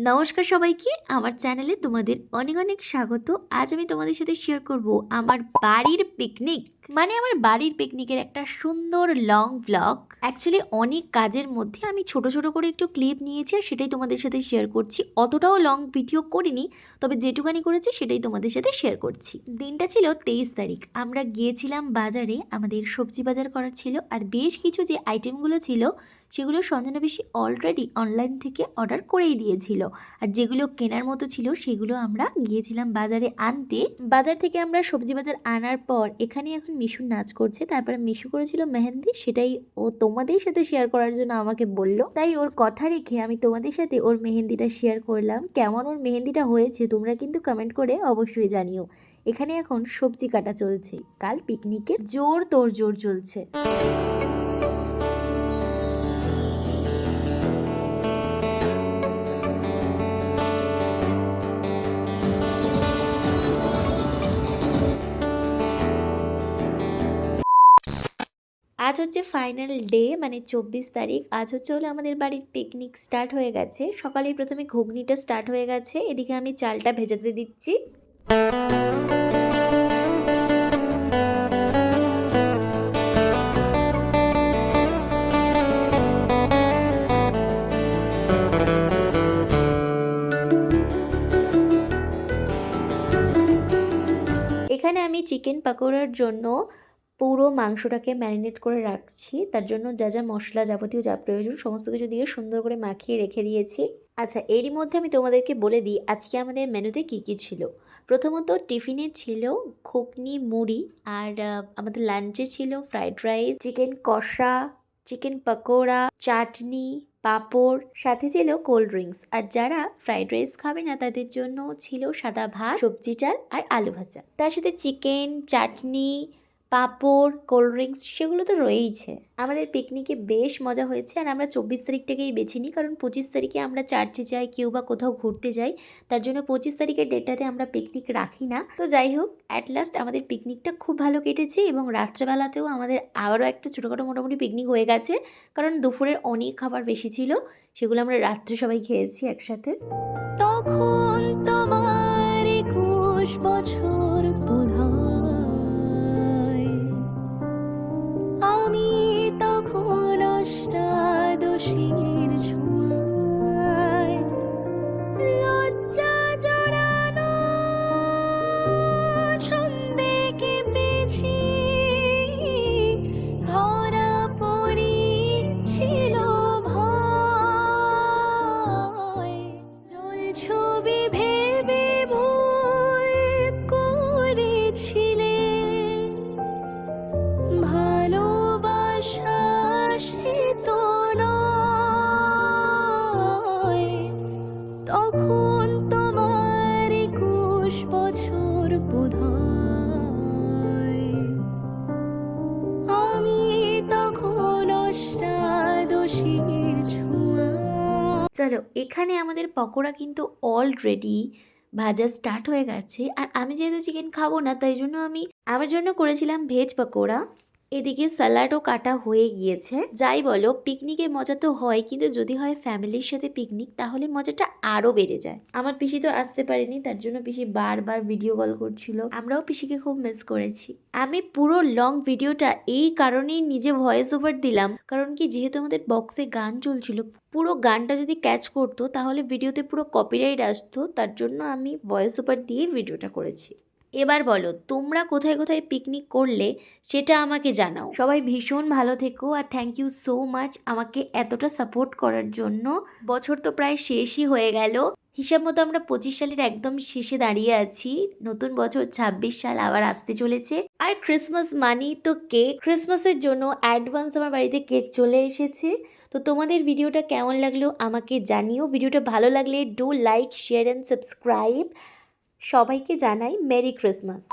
নমস্কার সবাইকে, আমার চ্যানেলে তোমাদের অনেক অনেক স্বাগত। আজ আমি তোমাদের সাথে শেয়ার করব আমার বাড়ির পিকনিক, মানে আমার বাড়ির পিকনিকের একটা সুন্দর লং ব্লগ। অ্যাকচুয়ালি অনেক কাজের মধ্যে আমি ছোট ছোট করে একটু ক্লিপ নিয়েছি আর সেটাই তোমাদের সাথে শেয়ার করছি। অতটাও লং ভিডিও করিনি, তবে যেটুকানি করেছি সেটাই তোমাদের সাথে শেয়ার করছি। দিনটা ছিল 23 তারিখ। আমরা গিয়েছিলাম বাজারে, আমাদের সবজি বাজার করার ছিল। আর বেশ কিছু যে আইটেমগুলো ছিল সেগুলো সঞ্জনা বেশি অলরেডি অনলাইন থেকে অর্ডার করেই দিয়েছিল। আর যেগুলো কেনার মতো ছিল সেগুলো আমরা গিয়েছিলাম বাজারে আনতে। বাজার থেকে আমরা সবজি বাজার আনার পর এখানে এখন মিশু নাচ করছে। তারপরে মিশু করেছিল মেহেন্দি, সেটাই ও তোমাদের সাথে শেয়ার করার জন্য আমাকে বলল। তাই ওর কথা রেখে আমি তোমাদের সাথে ওর মেহেন্দিটা শেয়ার করলাম। কেমন ওর মেহেন্দিটা হয়েছে তোমরা কিন্তু কমেন্ট করে অবশ্যই জানিও। এখানে এখন সবজি কাটা চলছে, কাল পিকনিকের জোর তোড়জোড় চলছে। আজ হচ্ছে ফাইনাল ডে, মানে 24 তারিখ। আজ হচ্ছে হলো আমাদের বাড়ির পিকনিক স্টার্ট হয়ে গেছে। সকালে প্রথমে ঘুগনিটা স্টার্ট হয়ে গেছে, এদিকে আমি চালটা ভেজাতে দিচ্ছি। এখানে আমি চিকেন পাকোড়ার জন্য পুরো মাংসটাকে ম্যারিনেট করে রাখছি। তার জন্য যা যা মশলা যাবতীয় যা প্রয়োজন সমস্ত কিছু দিয়ে সুন্দর করে মাখিয়ে রেখে দিয়েছি। আচ্ছা, এরই মধ্যে আমি তোমাদেরকে বলে দিই আজকে আমাদের মেনুতে কি কি ছিল। প্রথমত টিফিনে ছিল ঘুগনি মুড়ি, আর আমাদের লাঞ্চে ছিল ফ্রাইড রাইস, চিকেন কষা, চিকেন পাকোড়া, চাটনি, পাঁপড়, সাথে ছিল কোল্ড ড্রিঙ্কস। আর যারা ফ্রাইড রাইস খাবে না তাদের জন্য ছিল সাদা ভাত, সবজি ডাল আর আলু ভাজা। তার সাথে চিকেন, চাটনি, পাঁপড়, কোল্ড ড্রিঙ্কস সেগুলো তো রয়েইছে। আমাদের পিকনিকে বেশ মজা হয়েছে। আর আমরা 24 তারিখটাকেই বেছে নিই, কারণ 25 তারিখে আমরা চার্চে যাই, কেউ বা কোথাও ঘুরতে যাই। তার জন্য 25 তারিখের ডেটটাতে আমরা পিকনিক রাখি না। তো যাই হোক, অ্যাট লাস্ট আমাদের পিকনিকটা খুব ভালো কেটেছে এবং রাত্রেবেলাতেও আমাদের আবারও একটা ছোটোখাটো মোটামুটি পিকনিক হয়ে গেছে, কারণ দুপুরের অনেক খাবার বেশি ছিল, সেগুলো আমরা রাত্রে সবাই খেয়েছি একসাথে। তখন তোমার 21 বছর বোধহয়, আমি তখন অষ্টাদশীর ছোঁয়ায় লজ্জা জড়ানো ছন্দে কেঁপেছি, ধরা পড়িছিল ভয়। জল ছবি ভেবে ভুল করেছিলে, ভালোবাসা সে তো নয়। তখন তোমার 21 বছর বোধহয়, আমি তখন অষ্টাদশীর ছোঁয়া। চলো, এখানে আমাদের পকোড়া কিন্তু অলরেডি ভাজা স্টার্ট হয়ে গেছে। আর আমি যেহেতু চিকেন খাবো না, তাই জন্য আমি আমার জন্য করেছিলাম ভেজ পকোড়া। এদিকে স্যালাডও কাটা হয়ে গিয়েছে। যাই বলো, পিকনিকে মজা তো হয়, কিন্তু যদি হয় ফ্যামিলির সাথে পিকনিক তাহলে মজাটা আরো বেড়ে যায়। আমার পিসি তো আসতে পারেনি, তার জন্য পিসি বারবার ভিডিও কল করছিল। আমরাও পিসিকে খুব মিস করেছি। আমি পুরো লং ভিডিওটা এই কারণেই নিজে ভয়েস ওভার দিলাম, কারণ কি যেহেতু আমাদের বক্সে গান চলছিল, পুরো গানটা যদি ক্যাচ করতো তাহলে ভিডিওতে পুরো কপিরাইট আসতো। তার জন্য আমি ভয়েস ওভার দিয়ে ভিডিওটা করেছি। এবার বলো, তোমরা কোথায় কোথায় পিকনিক করলে সেটা আমাকে জানাও। সবাই ভীষণ ভালো থেকো, আর থ্যাংক ইউ সো মাচ আমাকে এতটা সাপোর্ট করার জন্য। বছর তো প্রায় শেষই হয়ে গেল, হিসাব মতো আমরা 25 সালের একদম শেষে দাঁড়িয়ে আছি। নতুন বছর 26 সাল আবার আসতে চলেছে। আর ক্রিসমাস মানেই তো কেক। ক্রিসমাসের জন্য অ্যাডভান্স আমার বাড়িতে কেক চলে এসেছে। তো তোমাদের ভিডিওটা কেমন লাগলো আমাকে জানিও। ভিডিওটা ভালো লাগলে do like, share and subscribe. সবাইকে জানাই মেরি ক্রিসমাস।